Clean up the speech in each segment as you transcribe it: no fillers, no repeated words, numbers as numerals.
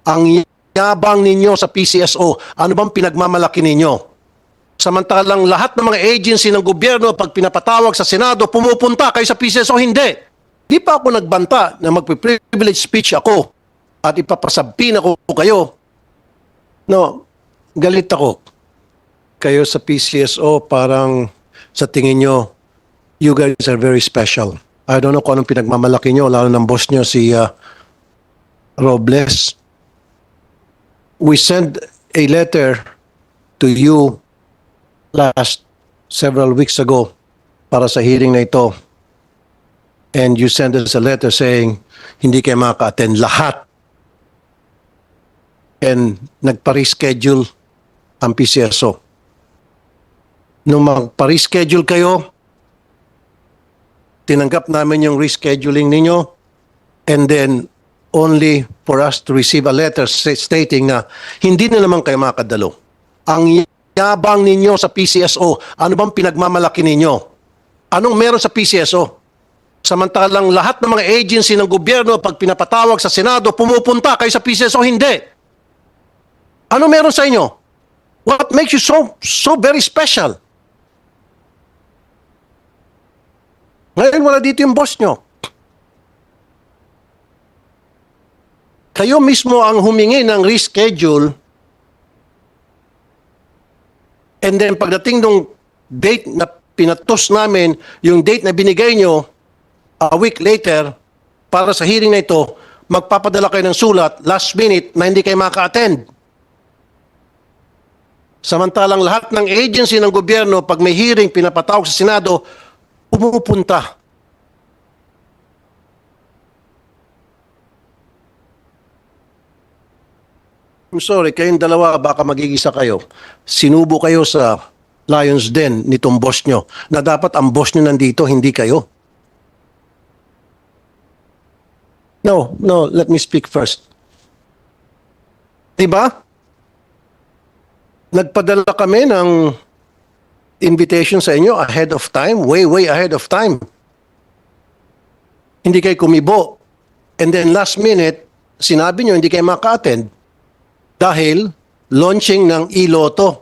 Ang yabang ninyo sa PCSO, ano bang pinagmamalaki ninyo? Samantalang lahat ng mga agency ng gobyerno, pag pinapatawag sa Senado, pumupunta kayo sa PCSO, hindi. Di pa ako nagbanta na magpe-privilege speech ako at ipapasampin ako kayo. No, galit ako. Kayo sa PCSO, parang sa tingin nyo, you guys are very special. I don't know kung anong pinagmamalaki nyo, lalo ng boss nyo si Robles. We sent a letter to you last several weeks ago para sa hearing na ito. And you sent us a letter saying hindi kayo makaka-attend lahat. And nagpa-reschedule ang PCSO. Nung magpa-reschedule kayo, tinanggap namin yung rescheduling ninyo, and then only for us to receive a letter stating na hindi na naman kayo makadalo. Ang yabang ninyo sa PCSO, ano bang pinagmamalaki ninyo? Anong meron sa PCSO? Samantalang lahat ng mga agency ng gobyerno, pag pinapatawag sa Senado, pumupunta kayo sa PCSO, hindi. Ano meron sa inyo? What makes you so very special? Ngayon wala dito yung boss nyo. Kayo mismo ang humingi ng reschedule, and then pagdating nung date na pinatos namin, yung date na binigay nyo, a week later, para sa hearing na ito, magpapadala kayo ng sulat, last minute, na hindi kayo maka-attend. Samantalang lahat ng agency ng gobyerno, pag may hearing, pinapatawag sa Senado, pumupunta. I'm sorry, kayong dalawa, baka magigisa kayo. Sinubo kayo sa Lions Den nitong boss nyo, na dapat ang boss nyo nandito, hindi kayo. No, let me speak first. Diba? Nagpadala kami ng invitation sa inyo ahead of time, way ahead of time. Hindi kayo kumibo. And then last minute, sinabi nyo hindi kayo maka-attend dahil launching ng e-lotto.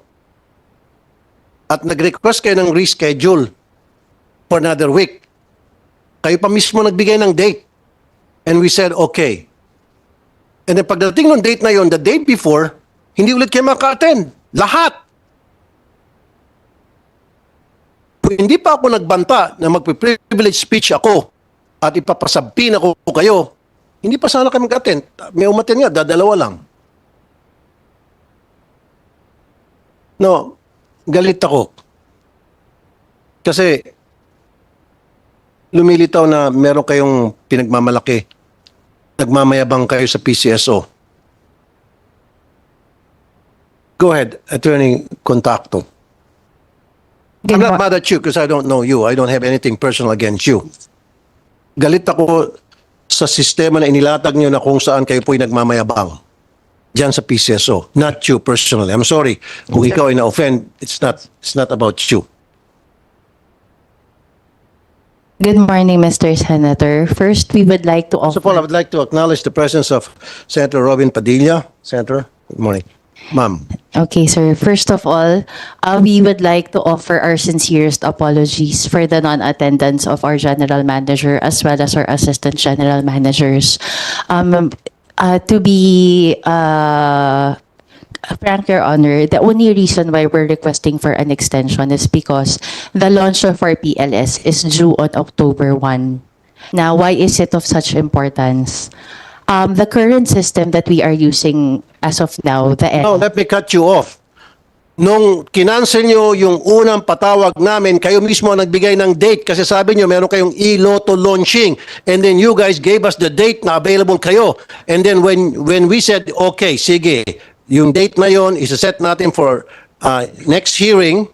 At nag-request kayo ng reschedule for another week. Kayo pa mismo nagbigay ng date. And we said, okay. And then pagdating ng date na yon, the day before, hindi ulit kayo maka-attend. Lahat. Hindi pa ako nagbanta na magpe-privilege speech ako at ipapasampin ako kayo, hindi pa sana kami mag-attend. May umattend nga, dadalawa lang. No, galit ako. Kasi lumilitaw na meron kayong pinagmamalaki. Nagmamayabang kayo sa PCSO. Go ahead, Attorney Contacto. I'm not mad at you because I don't know you. I don't have anything personal against you. Galit ako sa sistema na inilatag nyo na kung saan kayo po'y nagmamayabang. Diyan sa PCSO. Not you personally. I'm sorry. Kung ikaw ay na-offend, it's not about you. Good morning, Mr. Senator. First, we would like to First of all, I would like to acknowledge the presence of Senator Robin Padilla. Senator, good morning. Ma'am. Okay, sir. First of all, we would like to offer our sincerest apologies for the non-attendance of our general manager as well as our assistant general managers. To be frank, Your Honor, the only reason why we're requesting for an extension is because the launch of our PLS is due on October 1. Now, why is it of such importance? The current system that we are using as of now, No, let me cut you off. Nung kinancel nyo yung unang patawag namin, kayo mismo ang nagbigay ng date kasi sabi nyo meron kayong e-lotto launching, and then you guys gave us the date na available kayo. And then when we said, okay, sige, yung date na yon isa-set natin for next hearing,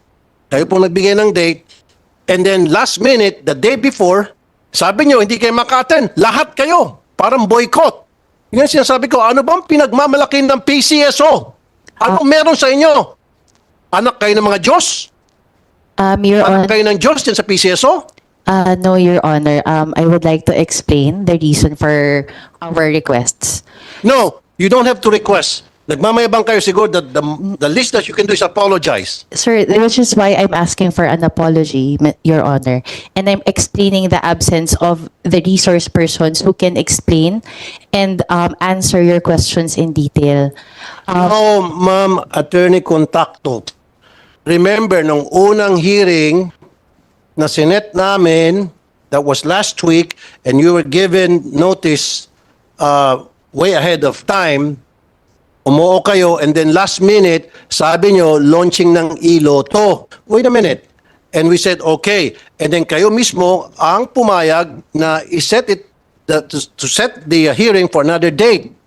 kayo pong nagbigay ng date, and then last minute, the day before, sabi nyo hindi kayo maka-attend. Lahat kayo. Parang boycott. Yan sinasabi ko, ano bang pinagmamalaki ng PCSO? Ano meron sa inyo? Anak kayo ng mga Diyos? Your Anak Honor, kayo ng Diyos dyan sa PCSO? no, Your Honor. I would like to explain the reason for our requests. No, You don't have to request. Nagmamayabang kayo siguro that the least that you can do is apologize. Sir, which is why I'm asking for an apology, Your Honor. And I'm explaining the absence of the resource persons who can explain and answer your questions in detail. Oh, Ma'am Attorney Contacto, remember, nung unang hearing na sinet namin, that was last week, and you were given notice way ahead of time, umuo kayo, and then last minute, sabi nyo, launching ng iloto. Wait a minute. And we said, okay. And then kayo mismo ang pumayag na iset it, to set the hearing for another date.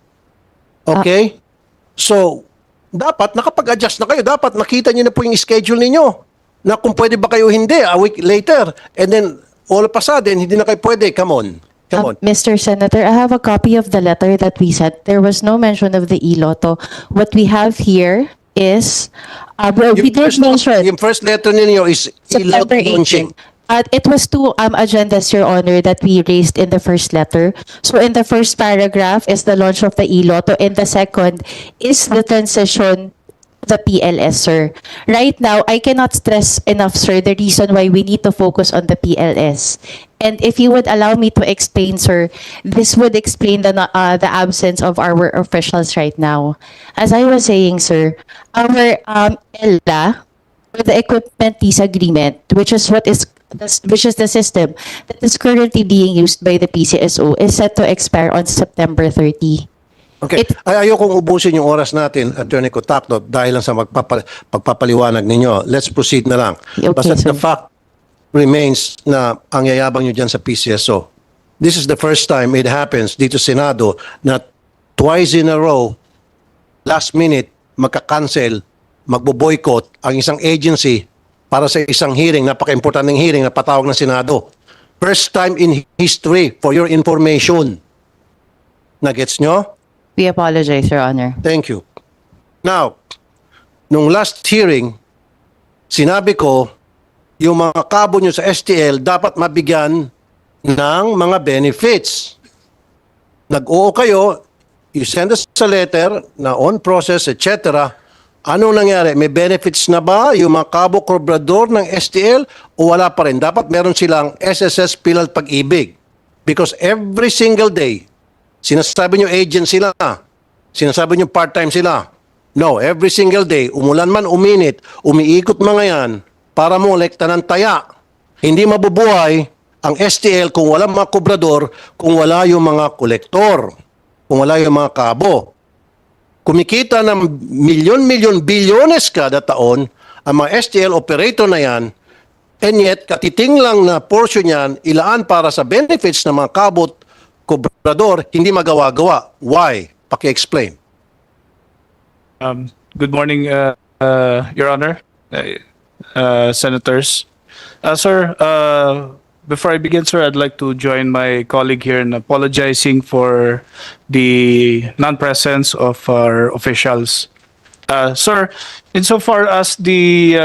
Okay? So, dapat nakapag-adjust na kayo. Dapat nakita nyo na po yung schedule ninyo. Na kung pwede ba kayo hindi, a week later. And then, all of a sudden, hindi na kayo pwede. Come on. Come on. Mr. Senator, I have a copy of the letter that we sent. There was no mention of the iloto. What we have here is, well, we did mention Yung first letter ninyo is September iloto launching. 18. It was two agendas, Your Honor, that we raised in the first letter. So in the first paragraph is the launch of the iloto, and the second is the transition the PLS, sir. Right now, I cannot stress enough, sir, the reason why we need to focus on the PLS. And if you would allow me to explain, sir, this would explain the absence of our officials right now. As I was saying, sir, our ELA, or the equipment lease agreement, which is the system that is currently being used by the PCSO, is set to expire on September 30. Okay. Ayokong ubusin yung oras natin, Attorney Contacto, dahil lang sa pagpapaliwanag ninyo. Let's proceed na lang. Okay, Basta sir. the fact remains na ang yayabang nyo dyan sa PCSO. This is the first time it happens dito sa Senado na twice in a row, last minute, magka-cancel, magbo-boycott ang isang agency para sa isang hearing, napaka-importanting hearing na patawag ng Senado. First time in history, for your information. Nagets nyo? We apologize, Your Honor. Thank you. Now, nung last hearing, sinabi ko, yung mga kabo nyo sa STL dapat mabigyan ng mga benefits. Nag-oo kayo, you send us a letter na on process, etc. Anong nangyari? May benefits na ba yung mga kabo kobrador ng STL o wala pa rin? Dapat meron silang SSS Pilal Pag-ibig. Because every single day, sinasabi nyo agent sila, sinasabi nyo part-time sila. No, every single day, umulan man, uminit, umiikot mga yan para mo lekta ng taya. Hindi mabubuhay ang STL kung wala mga kobrador, kung wala yung mga kolektor, kung wala yung mga kabo. Kumikita ng milyon-milyon, bilyones kada taon ang mga STL operator na yan, and yet katiting lang na portion yan ilaan para sa benefits ng mga kabot kobrador, hindi magawa-gawa. Why? Paki-explain. Good morning, Your Honor, Senators. Sir, before I begin, sir, I'd like to join my colleague here in apologizing for the non-presence of our officials. Sir, insofar as the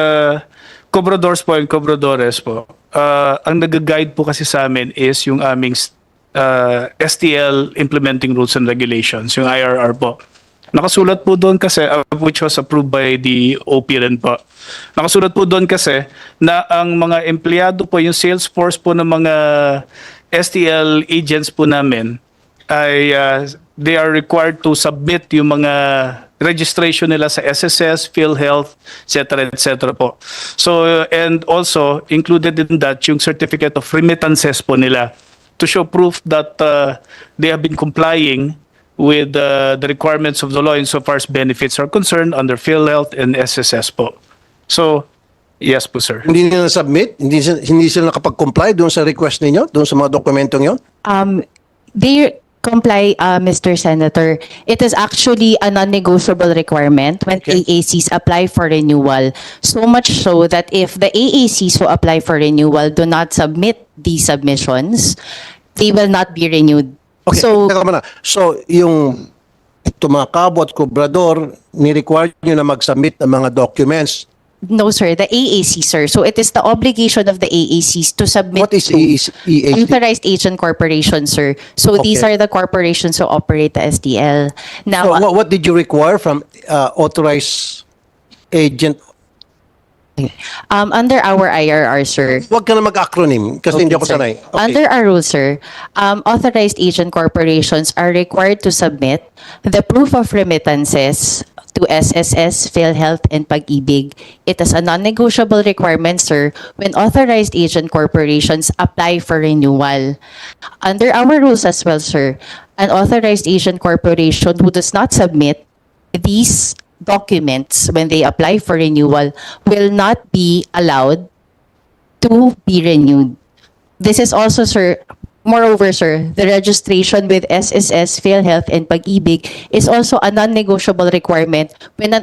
Cobradors po and Cobradores po, ang nag-guide po kasi sa amin is yung aming STL Implementing Rules and Regulations, yung IRR po. Nakasulat po doon kasi, which was approved by the OP rin po. Nakasulat po doon kasi na ang mga empleyado po, yung sales force po ng mga STL agents po namin, ay they are required to submit yung mga registration nila sa SSS, PhilHealth, etc. po. So, and also, included in that, yung certificate of remittances po nila to show proof that they have been complying with the requirements of the law insofar as benefits are concerned under PhilHealth and SSS po. So, yes po, sir. Hindi nila na-submit? Hindi sila nakapag-comply doon sa request ninyo? Doon sa mga dokumentong yon? They comply, Mr. Senator. It is actually a non-negotiable requirement when Okay. AACs apply for renewal. So much so that if the AACs who apply for renewal do not submit these submissions, they will not be renewed. Okay, So, teka muna. So, yung mga kabo at kobrador, ni-require nyo na mag-submit ng mga documents No, sir. The AAC, sir. So it is the obligation of the AACs to submit What is to EAC? authorized agent corporation, sir. So these Okay. are the corporations who operate the SDL. Now, So what did you require from authorized agent? under our IRR, sir. Huwag ka na mag-acronym kasi hindi ako Okay, sir. sanay. Okay. Under our rules, sir, authorized agent corporations are required to submit the proof of remittances to SSS, PhilHealth, and Pag-ibig. It is a non-negotiable requirement, sir, when authorized agent corporations apply for renewal. Under our rules as well, sir, an authorized agent corporation who does not submit these documents when they apply for renewal will not be allowed to be renewed. This is also, sir, moreover, sir, the registration with SSS, PhilHealth, and Pag-ibig is also a non-negotiable requirement when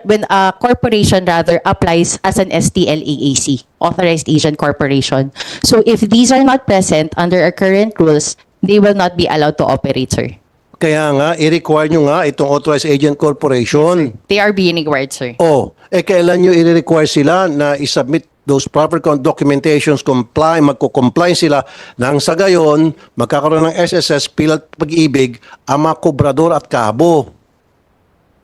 when a corporation rather applies as an STL-AAC, authorized agent corporation. So if these are not present under our current rules, they will not be allowed to operate, sir. Kaya nga, i-require nyo nga itong authorized agent corporation. They are being required, sir. Oh, kailan nyo i-require sila na i-submit those proper documentations, magko-comply sila nang sa gayon, magkakaroon ng SSS, PhilHealth, Pag-ibig, ang mga kobrador at kabo.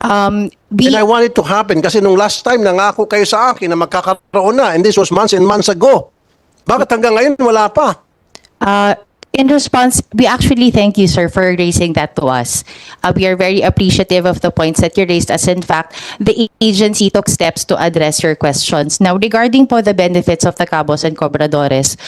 And I want it to happen kasi nung last time nangako kayo sa akin na magkakaroon na and this was months and months ago. Bakit hanggang ngayon wala pa? In response, we actually thank you, sir, for raising that to us. We are very appreciative of the points that you raised, as in fact, the agency took steps to address your questions. Now, regarding po the benefits of the cabos and cobradores,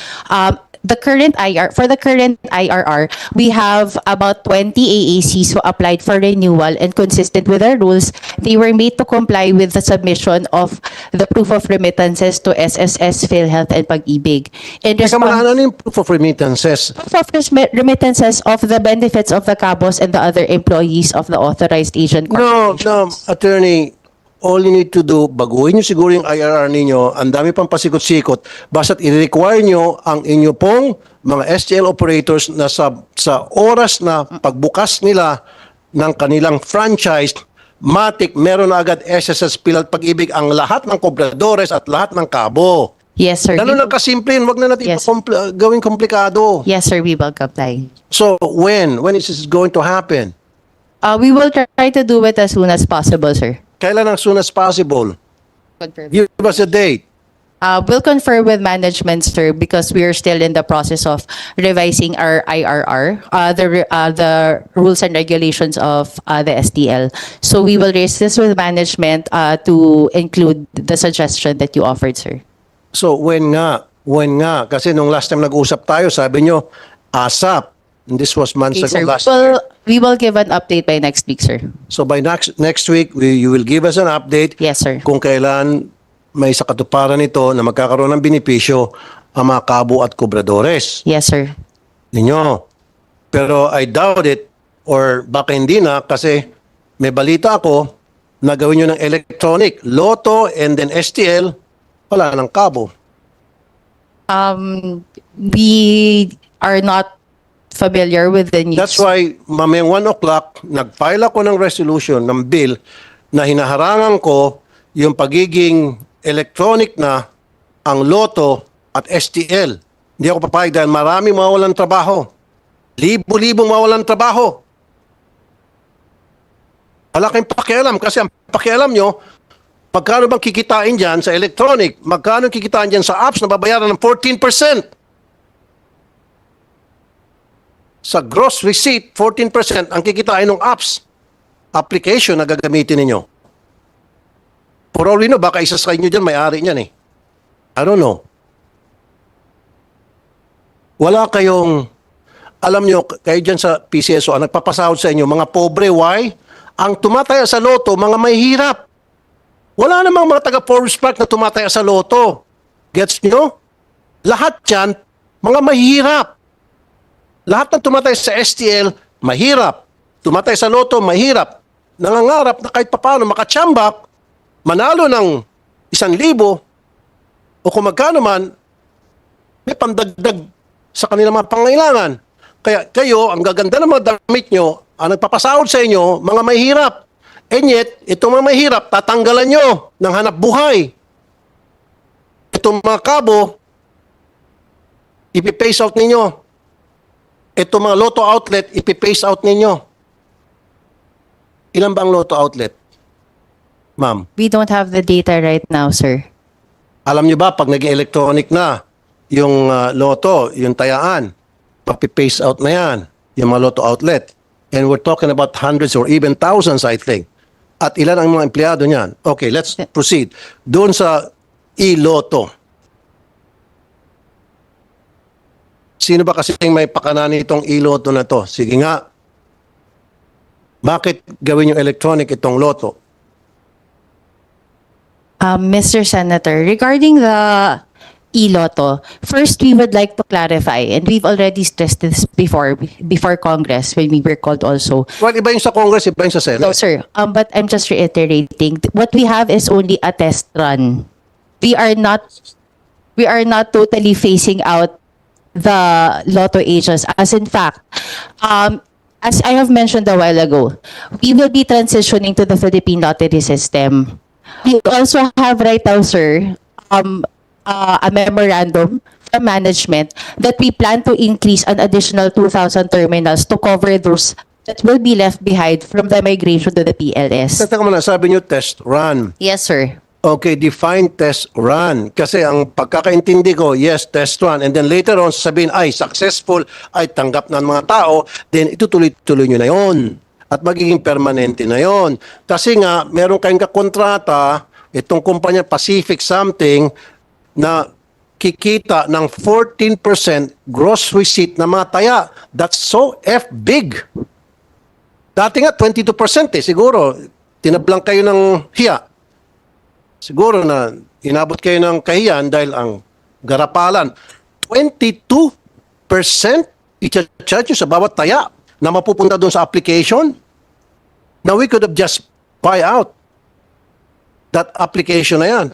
the current IRR, we have about 20 AACs who applied for renewal, and consistent with our rules, they were made to comply with the submission of the proof of remittances to SSS, PhilHealth, and Pag-ibig. In Teka response, ano yung proof of remittances? proof of remittances of the benefits of the cabos and the other employees of the authorized agent No, corporation. attorney, all you need to do, baguhin nyo siguro yung IRR ninyo, ang dami pang pasikot-sikot, basta't i-require nyo ang inyo pong mga STL operators na sa oras na pagbukas nila ng kanilang franchise, matik, meron na agad SSS, PhilHealth, Pag-ibig ang lahat ng kobradores at lahat ng kabo. Yes, sir. Ganun lang kasimple, wag na natin Yes. gawing komplikado. Yes, sir. We will comply. So, when is this going to happen? We will try to do it as soon as possible, sir. Kailan as soon as possible? Give us a date. We'll confer with management, sir, because we are still in the process of revising our IRR, the rules and regulations of the STL. So we will raise this with management to include the suggestion that you offered, sir. So, when nga? Kasi nung last time nag-usap tayo, sabi nyo, ASAP. And this was months Okay, ago, sir. We will give an update by next week, sir. So, by next week, you will give us an update Yes, sir. kung kailan may sa katuparan nito na magkakaroon ng benepisyo ang mga kabo at kobradores Yes, sir. ninyo. Pero I doubt it, or baka hindi na, kasi may balita ako na gawin nyo ng electronic, Lotto and then STL, wala ng kabo. We are not familiar with the news. That's why, mamayang 1 o'clock, nag-file ako ng resolution, ng bill, na hinaharangan ko yung pagiging electronic na ang Lotto at STL. Hindi ako papayag dahil maraming mawawalan trabaho. Libo-libong mawawalan trabaho. Wala kayong pakialam kasi ang pakialam nyo, magkano bang kikitain dyan sa electronic? Magkano kikitain dyan sa apps na babayaran ng 14%? Sa gross receipt, 14% ang kikitain ng apps application na gagamitin ninyo. For all we know, baka isa sa inyo dyan, may-ari niyan eh. I don't know. Wala kayong, alam nyo, kayo dyan sa PCSO, ang nagpapasahod sa inyo, mga pobre, why? Ang tumataya sa loto, mga mahihirap. Wala namang mga taga Forbes Park na tumataya sa loto. Gets nyo? Lahat yan, mga mahihirap. Lahat ng tumatay sa STL, mahirap. Tumatay sa loto, mahirap. Nangangarap na kahit papaano makachambak, manalo ng 1,000 o kung magkano man, may pandagdag sa kanilang mga pangailangan. Kaya kayo, ang gaganda ng mga damit nyo, ang nagpapasahod sa inyo, mga mahirap. And yet, itong mga mahirap, tatanggalan nyo ng hanap buhay. Itong mga kabo, ipipace out ninyo. Itong mga Lotto outlet, ipipace out ninyo. Ilan ba ang Lotto outlet? Ma'am, We don't have the data right now, sir. alam niyo ba pag naging electronic na yung Lotto, yung tayaan, papipace out na yan, yung mga Lotto outlet. And we're talking about hundreds or even thousands, I think. At ilan ang mga empleyado niyan? Okay, let's proceed. Doon sa e-Lotto. Sino ba kasi may pakananin itong e-Lotto na to? Sige nga. Bakit gawin yung electronic itong Lotto? Mr. Senator, regarding the e-Lotto, first we would like to clarify, and we've already stressed this before Congress when we were called also. Well, iba yung sa Congress, iba yung sa Senate. No, sir. But I'm just reiterating. What we have is only a test run. We are not totally phasing out the Lotto agents. As in fact, as I have mentioned a while ago, we will be transitioning to the Philippine lottery system. We also have right now, sir, a memorandum from management that we plan to increase an additional 2,000 terminals to cover those that will be left behind from the migration to the PLS. Teka muna, sabi nyo test run. Yes, sir. Okay, define test run. Kasi ang pagkakaintindi ko, yes, test run. And then later on, sabihin, ay, successful, ay, tanggap na ng mga tao, then itutuloy-tuloy nyo na yon. At magiging permanente na yon. Kasi nga, meron kayong kakontrata, itong kumpanya Pacific something, na kikita ng 14% gross receipt na mga taya. That's so big. Dati nga, 22% siguro. Tinablang kayo ng hiya. Siguro na inabot kayo ng kahiyan dahil ang garapalan. 22% i-charge sa bawat taya na mapupunta doon sa application. Now we could have just buy out that application na yan.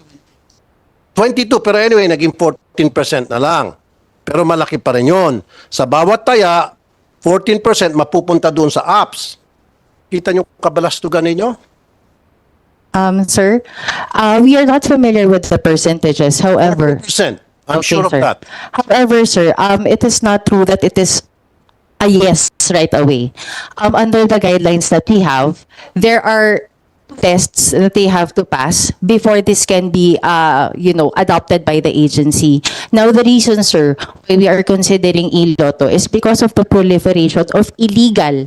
22, pero anyway, naging 14% na lang. Pero malaki pa rin yun. Sa bawat taya, 14% mapupunta doon sa apps. Kita nyo kabalastugan ninyo? Sir, we are not familiar with the percentages. However, 14%. I'm Okay, sure of sir. that. However, sir, it is not true that it is a yes right away. Under the guidelines that we have, there are tests that they have to pass before this can be, adopted by the agency. Now, the reason, sir, why we are considering e-Lotto is because of the proliferation of illegal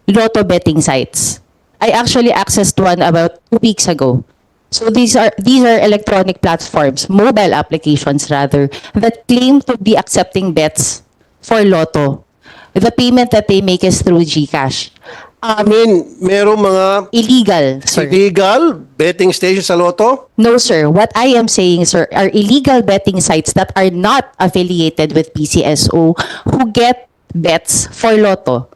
Lotto betting sites. I actually accessed one about 2 weeks ago. So these are electronic platforms, mobile applications rather, that claim to be accepting bets for Lotto. The payment that they make is through GCash. I mean, merong mga Illegal, sir. illegal betting stations sa Lotto? No, sir. What I am saying, sir, are illegal betting sites that are not affiliated with PCSO who get bets for Lotto.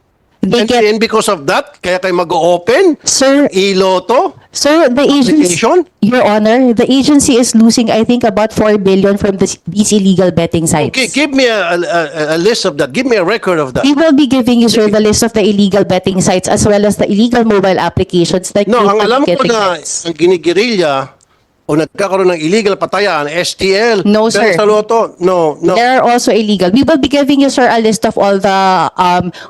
They And because of that, kaya kayo mag-open Sir, e-Lotto Sir, the agency, application? Your Honor, the agency is losing, I think, about 4 billion from these illegal betting sites. Okay, give me a list of that. Give me a record of that. We will be giving you, sir, the list of the illegal betting sites as well as the illegal mobile applications that No, ang claim to be alam ko getting na bets. ang ginigirilya o nagkakaroon ng illegal patayan, STL. No, pero sir. sa Lotto, no. There are also illegal. We will be giving you, sir, a list of all the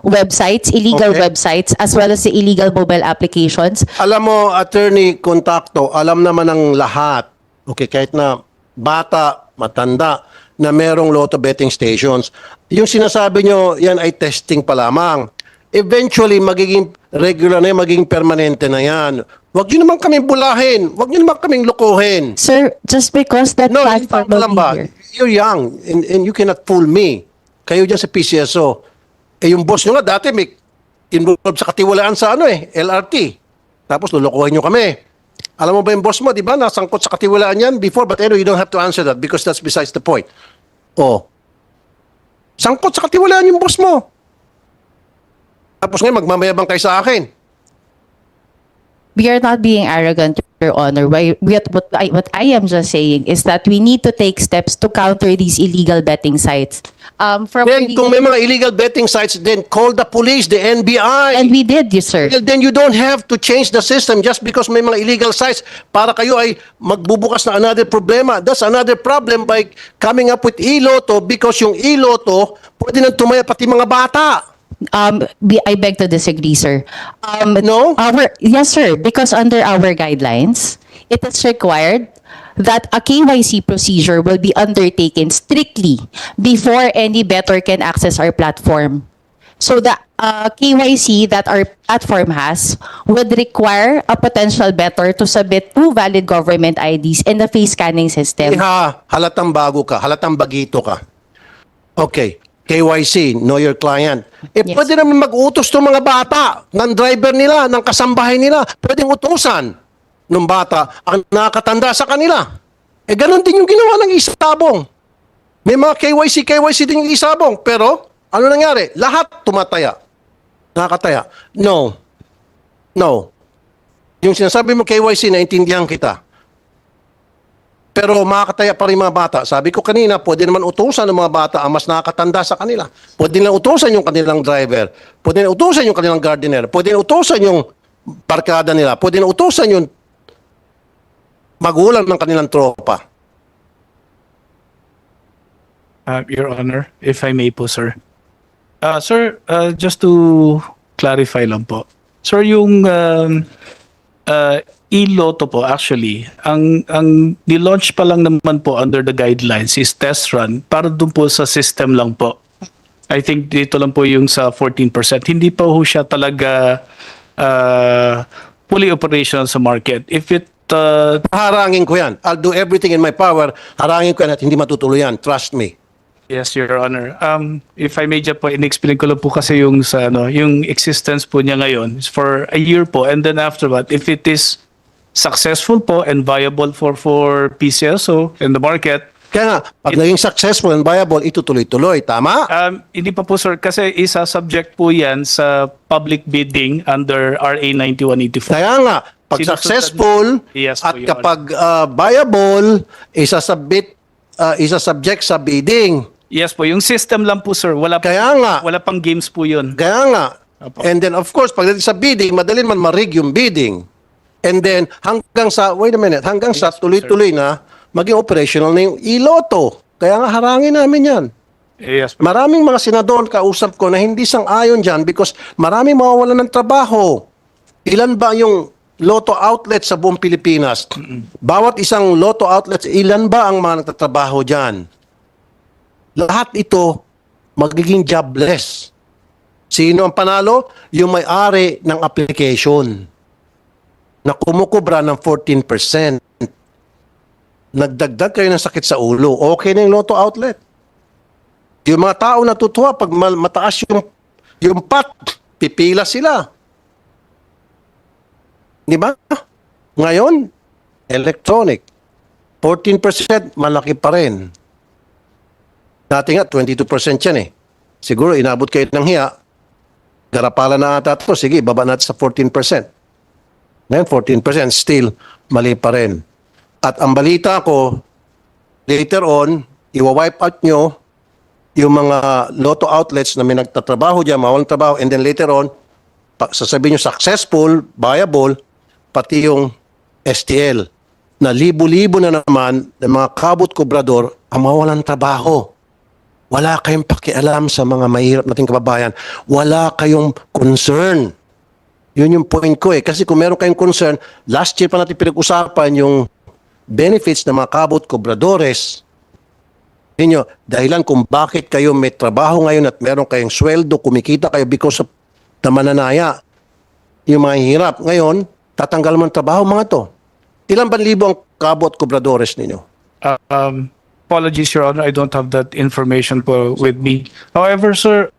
websites, illegal Okay. websites, as well as the illegal mobile applications. Alam mo, Attorney Contacto, alam naman ng lahat, okay, kahit na bata, matanda, na merong Lotto betting stations. Yung sinasabi nyo, yan ay testing pa lamang. Eventually, magiging regular na yan, magiging permanente na yan. Huwag nyo naman kaming bulahin. Huwag nyo naman kaming lukuhin. Sir, just because that No, platform will lang be ba? here. You're young and you cannot fool me. Kayo dyan sa PCSO. Eh yung boss nyo nga dati may involved sa katiwalaan sa LRT. Tapos lulukuhin nyo kami. Alam mo ba yung boss mo, di ba? Nasangkot sa katiwalaan yan before. But anyway, you don't have to answer that because that's besides the point. Oh. Sangkot sa katiwalaan yung boss mo. Tapos ngayon, magmamayabang kayo sa akin. We are not being arrogant, Your Honor. What I am just saying is that we need to take steps to counter these illegal betting sites. Then kung may mga illegal betting sites, then call the police, the NBI. And we did, yes, sir. Well, then you don't have to change the system just because may mga illegal sites para kayo ay magbubukas na another problema. That's another problem by coming up with e-lotto because yung e-lotto pwede nang tumaya pati mga bata. I beg to disagree, sir. No? Yes, sir. Because under our guidelines, it is required that a KYC procedure will be undertaken strictly before any bettor can access our platform. So the KYC that our platform has would require a potential bettor to submit 2 valid government IDs and a face scanning system. Halatang bago ka, halatang bagito ka. Okay, KYC, know your client. Yes. Pwede naman mag-utos ng mga bata, ng driver nila, ng kasambahay nila. Pwedeng utusan ng bata ang nakatanda sa kanila. Ganon din yung ginawa ng isabong. May mga KYC din yung isabong. Pero, ano nangyari? Lahat tumataya. Nakataya. No. Yung sinasabi mo KYC, naintindihan kita. Pero makakataya pa rin mga bata. Sabi ko kanina, pwede naman utusan ng mga bata ang mas nakakatanda sa kanila. Pwede nilang utusan yung kanilang driver. Pwede nilang utusan yung kanilang gardener. Pwede nilang utusan yung barkada nila. Pwede nilang utusan yung magulang ng kanilang tropa. Your Honor, if I may po, sir. Sir, just to clarify lang po. Sir, yung e-lotto po, actually, ang nilaunch pa lang naman po under the guidelines is test run para dun po sa system lang po. I think dito lang po yung sa 14%. Hindi pa ho siya talaga fully operational sa market. If it Harangin ko yan. I'll do everything in my power. Harangin ko yan at hindi matutuloy yan. Trust me. Yes, Your Honor. If I may just po, in-explain ko lang po kasi yung sa yung existence po niya ngayon is for a year po, and then after that, if it is successful po and viable for PCSO in the market. Kaya nga, pag naging successful and viable, itutuloy-tuloy. Tama? Hindi pa po, sir, kasi isa-subject po yan sa public bidding under RA 9184. Kaya nga, pag Sinusundan- successful Yes po, at Your kapag viable, isa-subject sa bidding. Yes po, yung system lang po, sir. Kaya nga. Wala pang games po yun. Kaya nga. Apo. And then of course, pagdating sa bidding, madali man ma-rig yung bidding. And then hanggang sa, wait a minute, hanggang sa Yes po, tuloy-tuloy na, maging operational na yung e-lotto. Kaya nga harangin namin yan. Yes po. Maraming mga senador kausap ko na hindi sang-ayon dyan because maraming mawawalan ng trabaho. Ilan ba yung lotto outlet sa buong Pilipinas? Bawat isang lotto outlet, ilan ba ang mga nagtatrabaho dyan? Lahat ito magiging jobless. Sino ang panalo? Yung may-ari ng application na kumukubra ng 14%. Nagdagdag kayo ng sakit sa ulo. Okay na yung lotto outlet. Yung mga tao natutuwa pag mataas yung pot, pipila sila. Di ba? Ngayon, electronic. 14%, malaki pa rin. Dati nga, 22% yan eh. Siguro, inabot kayo ng hiya. Garapala na ata ito. Sige, baba natin sa 14%. Ngayon, 14%, still, mali pa rin. At ang balita ko, later on, iwa-wipe out nyo yung mga lotto outlets na may nagtatrabaho dyan, mawalang trabaho, and then later on, sasabihin nyo successful, viable, pati yung STL, na libo-libo na naman ng mga kabut-kubrador ang mawalang trabaho. Wala kayong pakialam sa mga mahirap nating kababayan. Wala kayong concern. Yun yung point ko eh. Kasi kung meron kayong concern, last year pa natin pinag-usapan yung benefits ng mga kabut-kubradores. Ninyo, dahilan kung bakit kayo may trabaho ngayon at meron kayong sweldo, kumikita kayo because of na mananaya. Yung mga hirap. Ngayon, tatanggal mo ng trabaho mga to. Ilan ba libo ang kabut-kubradores ninyo? Apologies, Your Honor. I don't have that information po with me. However, sir,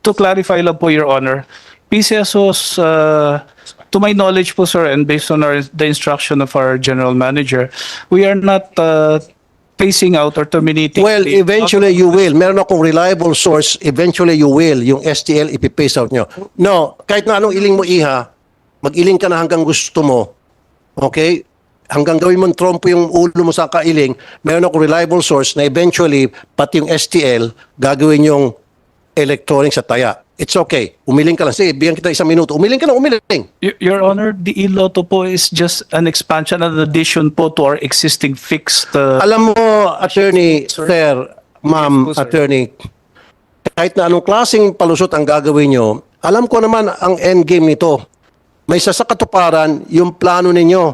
to clarify lang po, Your Honor, PCSO's, to my knowledge po, sir, and based on the instruction of our general manager, we are not phasing out or terminating. Well, eventually you will. Meron akong reliable source. Eventually you will. Yung STL, ipipace out nyo. No, kahit na anong iling mo, Iha, mag-iling ka na hanggang gusto mo. Okay? hanggang gawin mong trompo yung ulo mo sa kailing, meron ako reliable source na eventually, pati yung STL, gagawin yung electronic sa taya. It's okay. Umiling ka lang. Sige, bigyan kita 1 minuto. Umiling ka lang, umiling. Your Honor, the e-lotto po is just an expansion and addition po to our existing fixed... Alam mo, attorney, sir, ma'am, Yes po, sir. attorney, kahit na anong klaseng palusot ang gagawin nyo, alam ko naman ang endgame nito. May isa sa katuparan yung plano ninyo.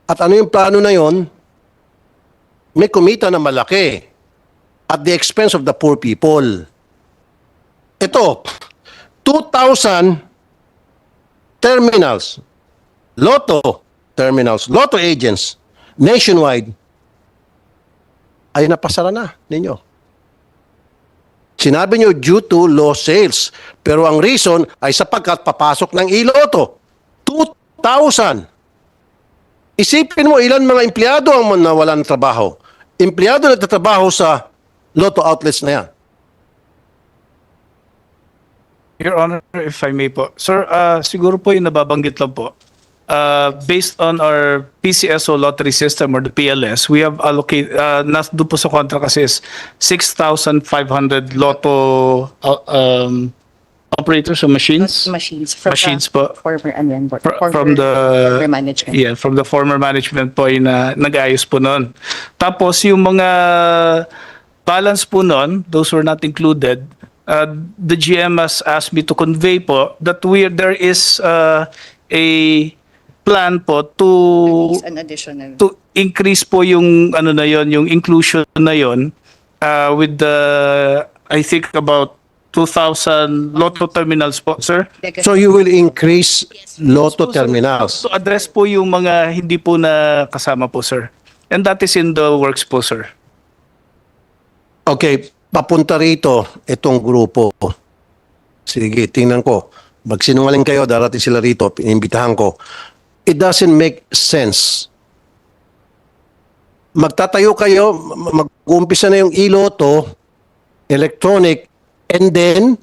At ano yung plano na yon? May kumita na malaki at the expense of the poor people. Ito, 2,000 terminals, Lotto terminals, Lotto agents, nationwide, ay napasara na ninyo. Sinabi nyo due to low sales. Pero ang reason ay sapagkat papasok ng iloto. 2,000. Isipin mo ilan mga empleyado ang nawalan ng trabaho. Empleyado na nagtatrabaho sa Lotto outlets na yan. Your Honor, if I may po. Sir, siguro po yung nababanggit lang po. Based on our PCSO lottery system or the PLS, we have allocated, doon po sa kontra kasi is 6,500 lotto operators or machines. Machines from Machines the po. former and then From the former management. Yeah, from the former management po yung nag-ayos po noon. Tapos yung mga balance po noon, those were not included. The GM has asked me to convey po that there is a plan po An additional. to increase po yung ano na yon, yung inclusion na yon with the I think about 2,000 lotto terminals po, sir. So you will increase Lotto terminals. To address po yung mga hindi po na kasama po, sir. And that is in the works po, sir. Okay, papunta rito itong grupo. Sige, tingnan ko. Magsinungaling kayo, darating sila rito, pinimbitahan ko. It doesn't make sense. Magtatayo kayo, mag-uumpisa na yung iloto, electronic, and then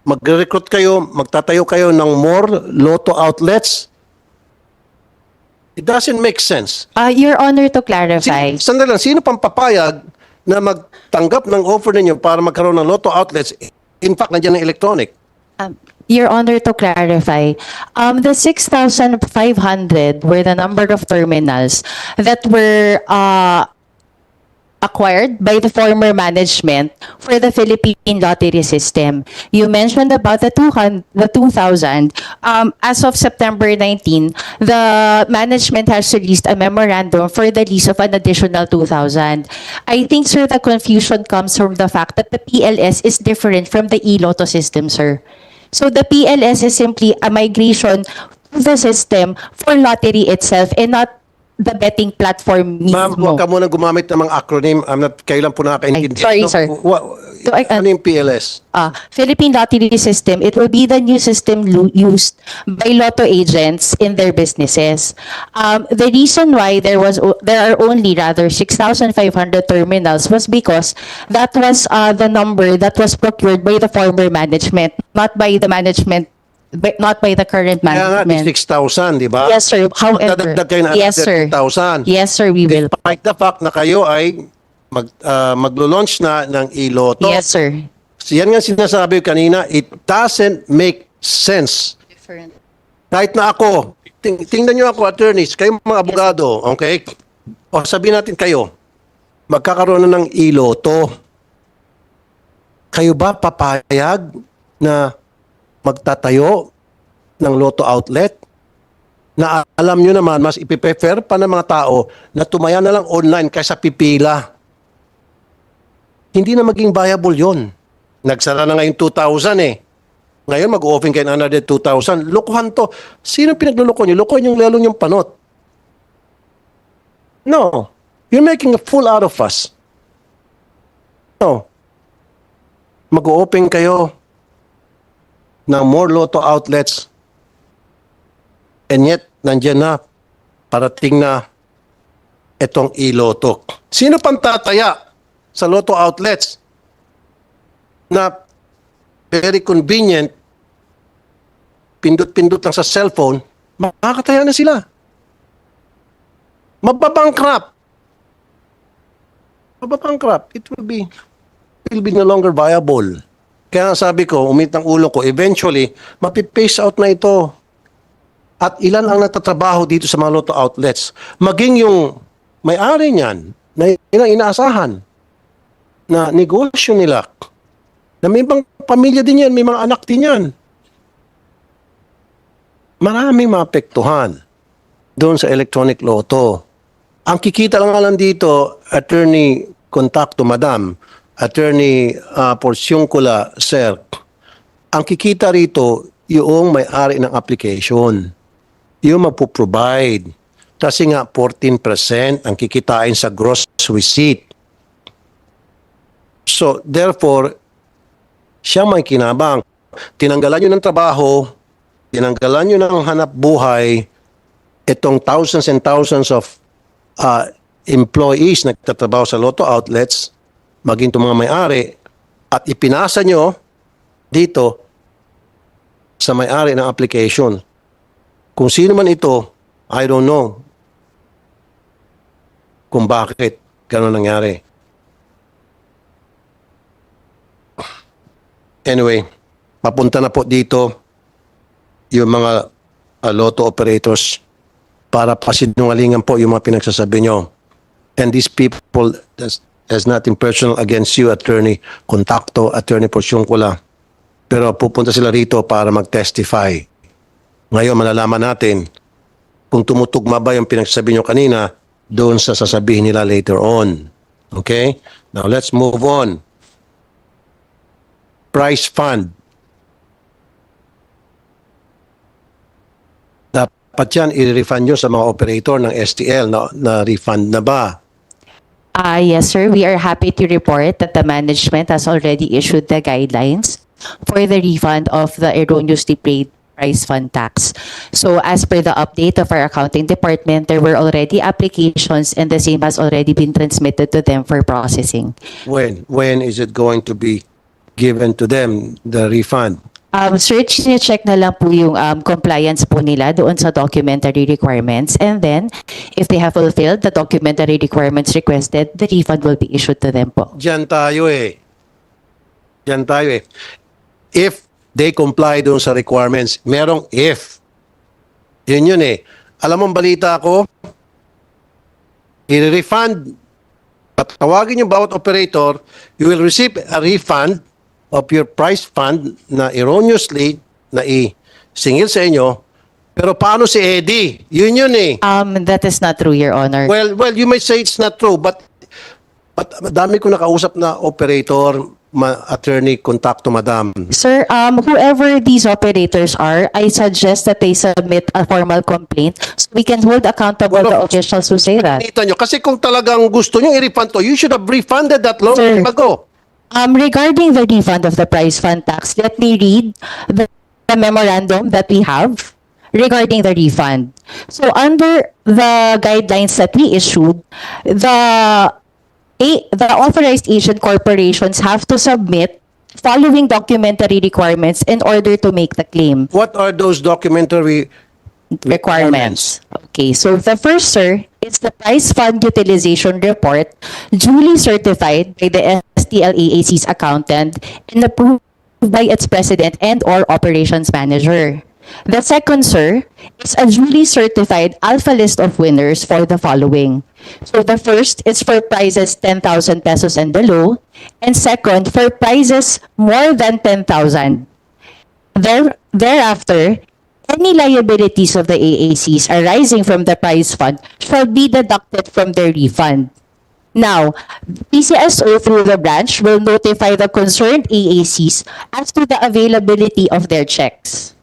mag-recruit kayo, magtatayo kayo ng more Lotto outlets. It doesn't make sense. Your Honor, to clarify. Sandali lang, sino pang papayag na magtanggap ng offer ninyo para magkaroon ng Lotto outlets? In fact, nandiyan ng electronic. Your Honor, to clarify, the 6,500 were the number of terminals that were acquired by the former management for the Philippine lottery system. You mentioned about the 2,000. As of September 19, the management has released a memorandum for the lease of an additional 2,000. I think, sir, the confusion comes from the fact that the PLS is different from the e-lotto system, sir. So the PLS is simply a migration to the system for lottery itself and not the betting platform Ma'am, mismo. huwag ka muna gumamit ng mga acronym. Kayo lang po nakakaintindi. Ay, sorry, sir. Ano yung PLS? Philippine Lottery System, it will be the new system used by lotto agents in their businesses. The reason why there are only rather 6,500 terminals was because that was the number that was procured by the former management, not by the management, not by the current Kaya nga, management. 6,000, di ba? Yes, sir. However, Dadagdag kayo ng yes, sir. 2,000. Yes, sir, we will. Despite the fact na kayo ay maglo-launch na ng iloto. Yes, sir. So yan nga sinasabi ko kanina, it doesn't make sense. Different. Kahit na ako, tingnan nyo ako, attorneys, kayo mga abogado, okay? O sabihin natin kayo, magkakaroon na ng iloto. Kayo ba papayag na magtatayo ng Lotto outlet na alam nyo naman, mas ipiprefer pa ng mga tao na tumaya na lang online kaysa pipila. Hindi na maging viable yon. Nagsara na ngayon 2,000 eh. Ngayon mag-open kayo ng another 2,000. Lokohan to. Sino pinagluloko nyo? Lokohan yung lalo yung panot. No. You're making a fool out of us. No. Mag-open kayo ng more Lotto outlets and yet nandiyan na parating na itong iloto. Sino pang tataya sa Lotto outlets na very convenient, pindot-pindot lang sa cellphone, makakataya na sila. Mababankrupt. It will be no longer viable. Kaya sabi ko, umit ang ulo ko, eventually, mapipace out na ito. At ilan ang natatrabaho dito sa mga Lotto outlets. Maging yung may-ari niyan, na ilang inaasahan, na negosyo nila, na may ibang pamilya din yan, may mga anak din yan. Maraming maapektuhan doon sa electronic lotto. Ang kikita lang dito, Attorney Contacto, Madam, Attorney Porciuncula, Sir, ang kikita rito, yung may-ari ng application, yung magpo-provide. Kasi nga, 14% ang kikitain sa gross receipt. So, therefore, siya may kinabang. Tinanggalan nyo ng trabaho, tinanggalan nyo ng hanap buhay, itong thousands and thousands of employees na nagtatrabaho sa Lotto outlets, maging itong mga may-ari, at ipinasa nyo dito sa may-ari ng application. Kung sino man ito, I don't know kung bakit gano'n nangyari. Anyway, papunta na po dito yung mga lotto operators para pasinungalingan po yung mga pinagsasabi nyo. And these people, has nothing personal against you, Attorney Contacto, Attorney Porciuncula. Pero pupunta sila rito para mag-testify. Ngayon, malalaman natin kung tumutugma ba yung pinagsasabi nyo kanina doon sa sasabihin nila later on. Okay? Now, let's move on. Prize fund. Dapat yan i-refund nyo sa mga operator ng STL na refund na ba? Yes, sir. We are happy to report that the management has already issued the guidelines for the refund of the erroneously paid prize fund tax. So as per the update of our accounting department, there were already applications and the same has already been transmitted to them for processing. When is it going to be given to them, the refund? Sir, check na lang po yung compliance po nila doon sa documentary requirements, and then if they have fulfilled the documentary requirements requested, the refund will be issued to them po. Diyan tayo eh. If they comply doon sa requirements, merong if. Yun eh. Alam mong balita ko, i-refund, tawagin yung bawat operator, you will receive a refund of your prize fund na erroneously na i-singil sa inyo. Pero paano si Eddie? Yun eh. That is not true, Your Honor. Well, you may say it's not true, but dami ko nakausap na operator, Attorney Contacto, Madam. Sir, whoever these operators are, I suggest that they submit a formal complaint so we can hold accountable the officials who say that. Kita nyo, kasi kung talagang gusto nyo i-refund to, you should have refunded that long Sir. time ago. Regarding the refund of the prize fund tax, let me read the memorandum that we have regarding the refund. So under the guidelines that we issued, the authorized agent corporations have to submit following documentary requirements in order to make the claim. What are those documentary Requirements. Okay, so the first, sir, is the prize fund utilization report duly certified by the STLAAC's accountant and approved by its president and or operations manager. The second, sir, is a duly certified alpha list of winners for the following. So the first is for prizes 10,000 pesos and below, and second for prizes more than 10,000. Thereafter, any liabilities of the AACs arising from the prize fund shall be deducted from their refund. Now, PCSO through the branch will notify the concerned AACs as to the availability of their checks.